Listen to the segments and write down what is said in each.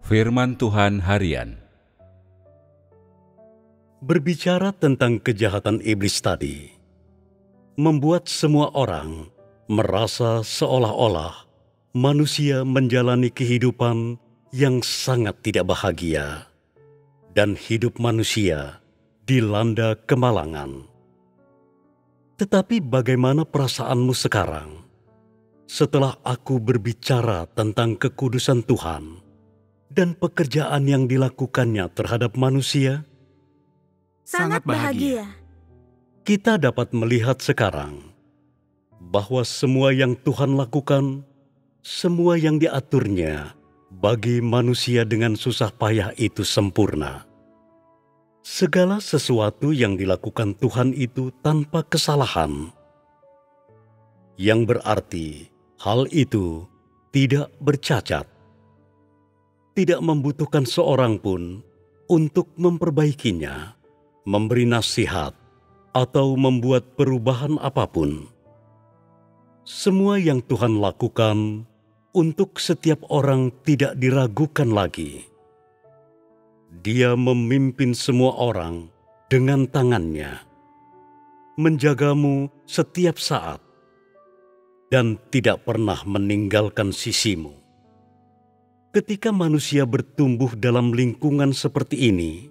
Firman Tuhan Harian. Berbicara tentang kejahatan iblis tadi, membuat semua orang merasa seolah-olah manusia menjalani kehidupan yang sangat tidak bahagia, dan hidup manusia dilanda kemalangan. Tetapi bagaimana perasaanmu sekarang setelah aku berbicara tentang kekudusan Tuhan dan pekerjaan yang dilakukannya terhadap manusia? Sangat bahagia. Kita dapat melihat sekarang bahwa semua yang Tuhan lakukan, semua yang diaturnya bagi manusia dengan susah payah itu sempurna. Segala sesuatu yang dilakukan Tuhan itu tanpa kesalahan, yang berarti hal itu tidak bercacat, tidak membutuhkan seorang pun untuk memperbaikinya, memberi nasihat, atau membuat perubahan apapun. Semua yang Tuhan lakukan untuk setiap orang tidak diragukan lagi. Dia memimpin semua orang dengan tangannya, menjagamu setiap saat, dan tidak pernah meninggalkan sisimu. Ketika manusia bertumbuh dalam lingkungan seperti ini,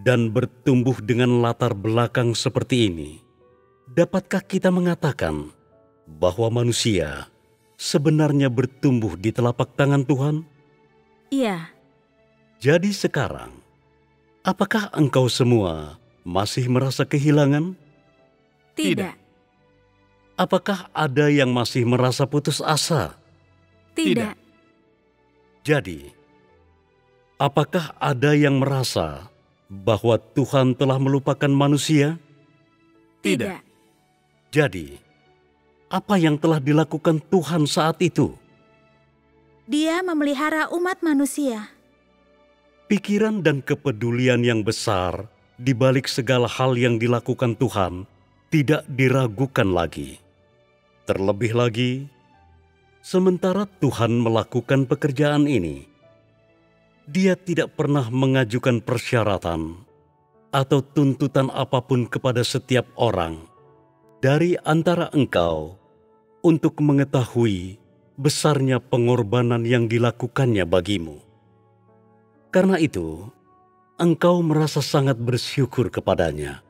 dan bertumbuh dengan latar belakang seperti ini, dapatkah kita mengatakan bahwa manusia sebenarnya bertumbuh di telapak tangan Tuhan? Iya. Jadi sekarang, apakah engkau semua masih merasa kehilangan? Tidak. Apakah ada yang masih merasa putus asa? Tidak. Jadi, apakah ada yang merasa bahwa Tuhan telah melupakan manusia? Tidak. Jadi, apa yang telah dilakukan Tuhan saat itu? Dia memelihara umat manusia. Pikiran dan kepedulian yang besar di balik segala hal yang dilakukan Tuhan tidak diragukan lagi. Terlebih lagi, sementara Tuhan melakukan pekerjaan ini, Dia tidak pernah mengajukan persyaratan atau tuntutan apapun kepada setiap orang dari antara engkau untuk mengetahui besarnya pengorbanan yang dilakukannya bagimu. Karena itu, engkau merasa sangat bersyukur kepadanya.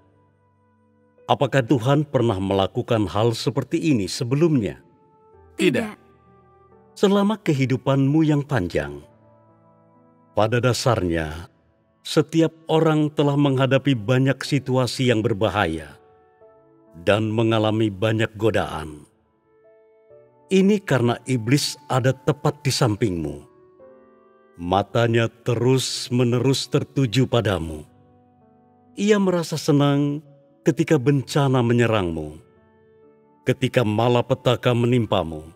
Apakah Tuhan pernah melakukan hal seperti ini sebelumnya? Tidak. Selama kehidupanmu yang panjang, pada dasarnya, setiap orang telah menghadapi banyak situasi yang berbahaya dan mengalami banyak godaan. Ini karena iblis ada tepat di sampingmu. Matanya terus-menerus tertuju padamu. Ia merasa senang ketika bencana menyerangmu, ketika malapetaka menimpamu,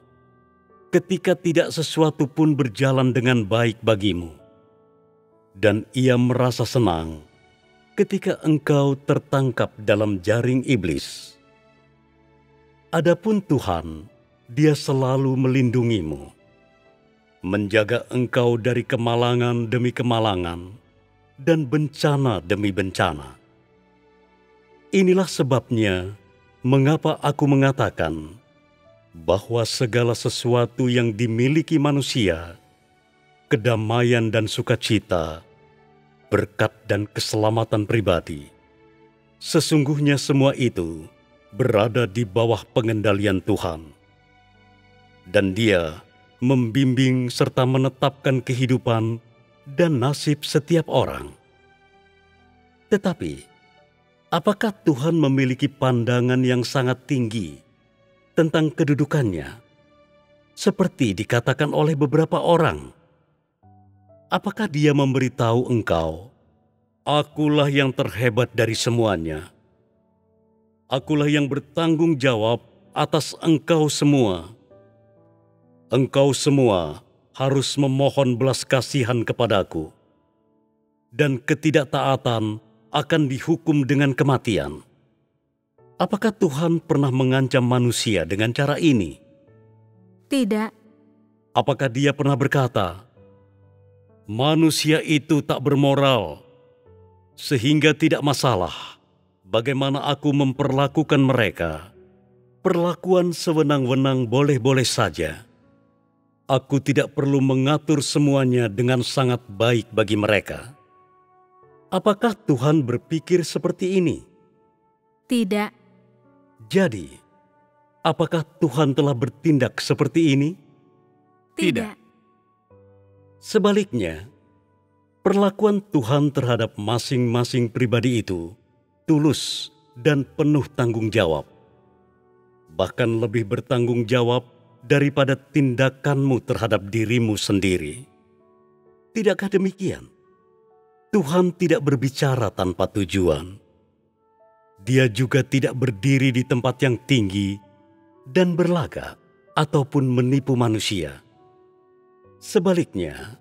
ketika tidak sesuatu pun berjalan dengan baik bagimu. Dan ia merasa senang ketika engkau tertangkap dalam jaring iblis. Adapun Tuhan, Dia selalu melindungimu, menjaga engkau dari kemalangan demi kemalangan, dan bencana demi bencana. Inilah sebabnya mengapa aku mengatakan bahwa segala sesuatu yang dimiliki manusia, kedamaian dan sukacita, berkat dan keselamatan pribadi, sesungguhnya semua itu berada di bawah pengendalian Tuhan. Dan Dia membimbing serta menetapkan kehidupan dan nasib setiap orang. Tetapi, apakah Tuhan memiliki pandangan yang sangat tinggi tentang kedudukannya, seperti dikatakan oleh beberapa orang? Apakah Dia memberitahu engkau, "Akulah yang terhebat dari semuanya. Akulah yang bertanggung jawab atas engkau semua. Engkau semua harus memohon belas kasihan kepadaku, dan ketidaktaatan akan dihukum dengan kematian." Apakah Tuhan pernah mengancam manusia dengan cara ini? Tidak. Apakah Dia pernah berkata, Manusia itu tak bermoral, sehingga tidak masalah bagaimana aku memperlakukan mereka. Perlakuan sewenang-wenang boleh-boleh saja. Aku tidak perlu mengatur semuanya dengan sangat baik bagi mereka. Apakah Tuhan berpikir seperti ini? Tidak. Jadi, apakah Tuhan telah bertindak seperti ini? Tidak. Sebaliknya, perlakuan Tuhan terhadap masing-masing pribadi itu tulus dan penuh tanggung jawab. Bahkan lebih bertanggung jawab daripada tindakanmu terhadap dirimu sendiri. Tidakkah demikian? Tuhan tidak berbicara tanpa tujuan. Dia juga tidak berdiri di tempat yang tinggi dan berlagak ataupun menipu manusia. Sebaliknya,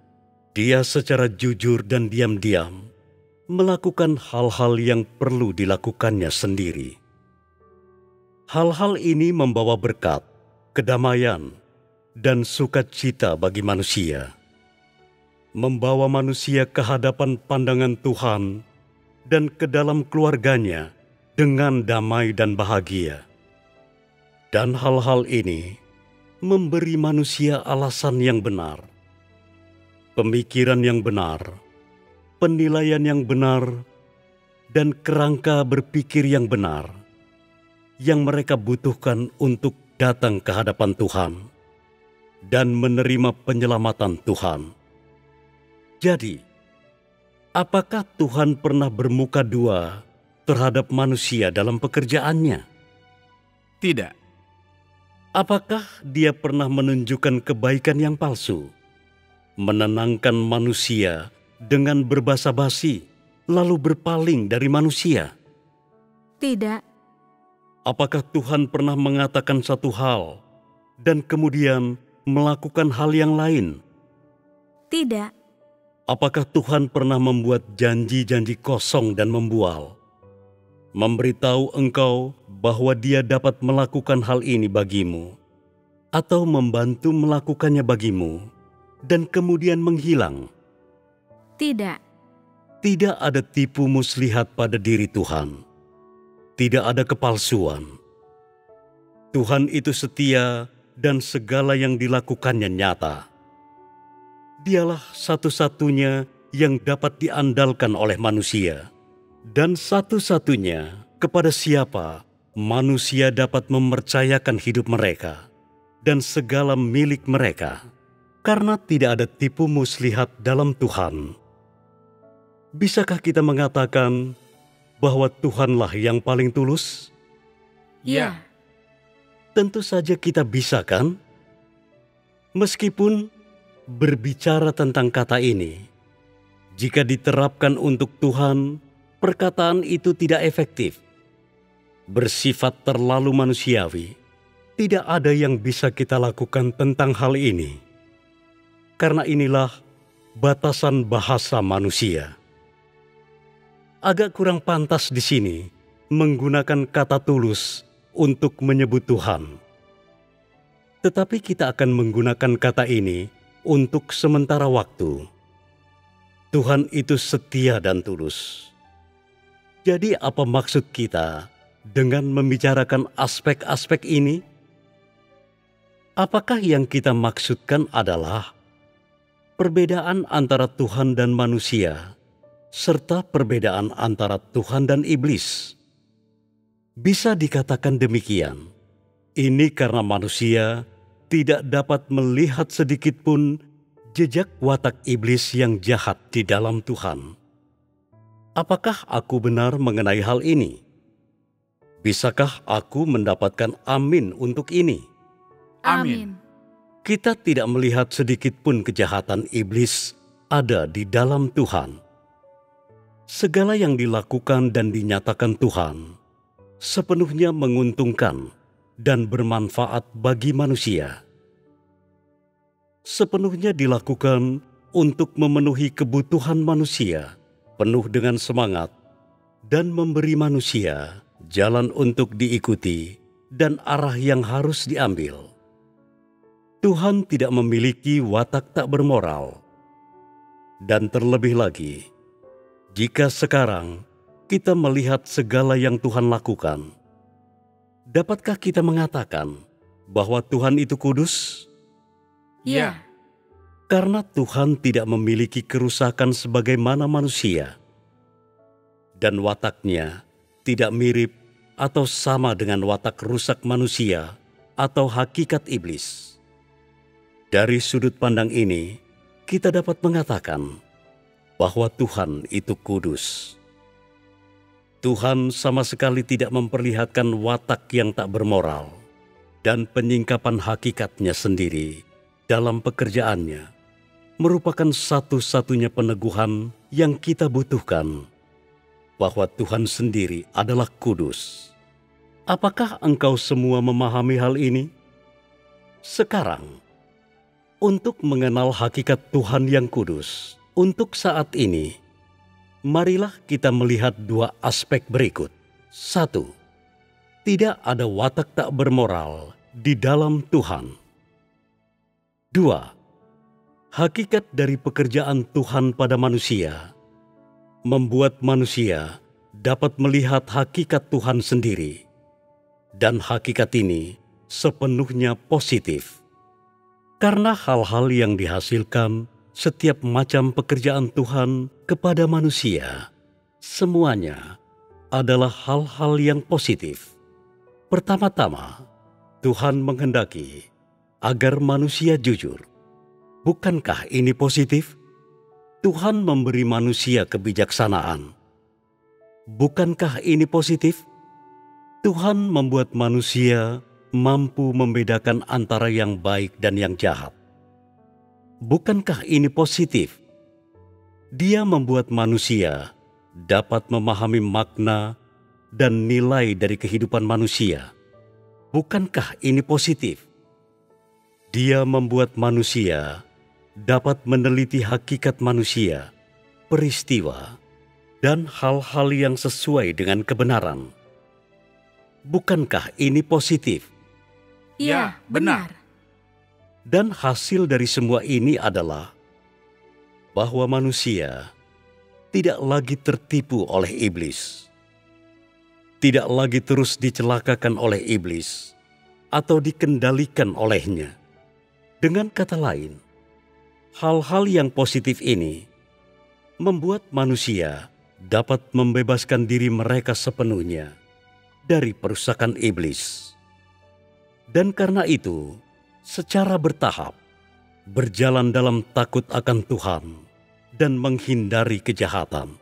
dia secara jujur dan diam-diam melakukan hal-hal yang perlu dilakukannya sendiri. Hal-hal ini membawa berkat, kedamaian, dan sukacita bagi manusia. Membawa manusia ke hadapan pandangan Tuhan dan ke dalam keluarganya dengan damai dan bahagia. Dan hal-hal ini memberi manusia alasan yang benar, pemikiran yang benar, penilaian yang benar, dan kerangka berpikir yang benar yang mereka butuhkan untuk datang ke hadapan Tuhan dan menerima penyelamatan Tuhan. Jadi, apakah Tuhan pernah bermuka dua terhadap manusia dalam pekerjaannya? Tidak. Apakah dia pernah menunjukkan kebaikan yang palsu, menenangkan manusia dengan berbasa-basi, lalu berpaling dari manusia? Tidak. Apakah Tuhan pernah mengatakan satu hal dan kemudian melakukan hal yang lain? Tidak. Apakah Tuhan pernah membuat janji-janji kosong dan membual, memberitahu engkau bahwa Dia dapat melakukan hal ini bagimu, atau membantu melakukannya bagimu, dan kemudian menghilang? Tidak. Tidak ada tipu muslihat pada diri Tuhan. Tidak ada kepalsuan. Tuhan itu setia dan segala yang dilakukannya nyata. Dialah satu-satunya yang dapat diandalkan oleh manusia, dan satu-satunya kepada siapa manusia dapat mempercayakan hidup mereka dan segala milik mereka, karena tidak ada tipu muslihat dalam Tuhan. Bisakah kita mengatakan bahwa Tuhanlah yang paling tulus? Ya. Tentu saja kita bisa, kan? Meskipun berbicara tentang kata ini, jika diterapkan untuk Tuhan, perkataan itu tidak efektif, bersifat terlalu manusiawi. Tidak ada yang bisa kita lakukan tentang hal ini, karena inilah batasan bahasa manusia. Agak kurang pantas di sini menggunakan kata tulus untuk menyebut Tuhan. Tetapi kita akan menggunakan kata ini untuk sementara waktu. Tuhan itu setia dan tulus. Jadi apa maksud kita dengan membicarakan aspek-aspek ini? Apakah yang kita maksudkan adalah perbedaan antara Tuhan dan manusia, serta perbedaan antara Tuhan dan iblis? Bisa dikatakan demikian. Ini karena manusia tidak dapat melihat sedikit pun jejak watak iblis yang jahat di dalam Tuhan. Apakah aku benar mengenai hal ini? Bisakah aku mendapatkan amin untuk ini? Amin. Kita tidak melihat sedikit pun kejahatan iblis ada di dalam Tuhan. Segala yang dilakukan dan dinyatakan Tuhan sepenuhnya menguntungkan dan bermanfaat bagi manusia. Sepenuhnya dilakukan untuk memenuhi kebutuhan manusia, penuh dengan semangat, dan memberi manusia jalan untuk diikuti dan arah yang harus diambil. Tuhan tidak memiliki watak tak bermoral. Dan terlebih lagi, jika sekarang kita melihat segala yang Tuhan lakukan, dapatkah kita mengatakan bahwa Tuhan itu kudus? Ya. Karena Tuhan tidak memiliki kerusakan sebagaimana manusia, dan wataknya tidak mirip atau sama dengan watak rusak manusia atau hakikat iblis. Dari sudut pandang ini, kita dapat mengatakan bahwa Tuhan itu kudus. Tuhan sama sekali tidak memperlihatkan watak yang tak bermoral dan penyingkapan hakikatnya sendiri dalam pekerjaannya merupakan satu-satunya peneguhan yang kita butuhkan bahwa Tuhan sendiri adalah kudus. Apakah engkau semua memahami hal ini? Sekarang, untuk mengenal hakikat Tuhan yang kudus, untuk saat ini, marilah kita melihat dua aspek berikut. 1. Tidak ada watak tak bermoral di dalam Tuhan. 2. Hakikat dari pekerjaan Tuhan pada manusia membuat manusia dapat melihat hakikat Tuhan sendiri, dan hakikat ini sepenuhnya positif. Karena hal-hal yang dihasilkan setiap macam pekerjaan Tuhan kepada manusia, semuanya adalah hal-hal yang positif. Pertama-tama, Tuhan menghendaki agar manusia jujur. Bukankah ini positif? Tuhan memberi manusia kebijaksanaan. Bukankah ini positif? Tuhan membuat manusia mampu membedakan antara yang baik dan yang jahat. Bukankah ini positif? Dia membuat manusia dapat memahami makna dan nilai dari kehidupan manusia. Bukankah ini positif? Dia membuat manusia dapat meneliti hakikat manusia, peristiwa, dan hal-hal yang sesuai dengan kebenaran. Bukankah ini positif? Ya, benar. Dan hasil dari semua ini adalah bahwa manusia tidak lagi tertipu oleh iblis, tidak lagi terus dicelakakan oleh iblis atau dikendalikan olehnya. Dengan kata lain, hal-hal yang positif ini membuat manusia dapat membebaskan diri mereka sepenuhnya dari perusakan iblis. Dan karena itu, secara bertahap, berjalan dalam takut akan Tuhan dan menghindari kejahatan.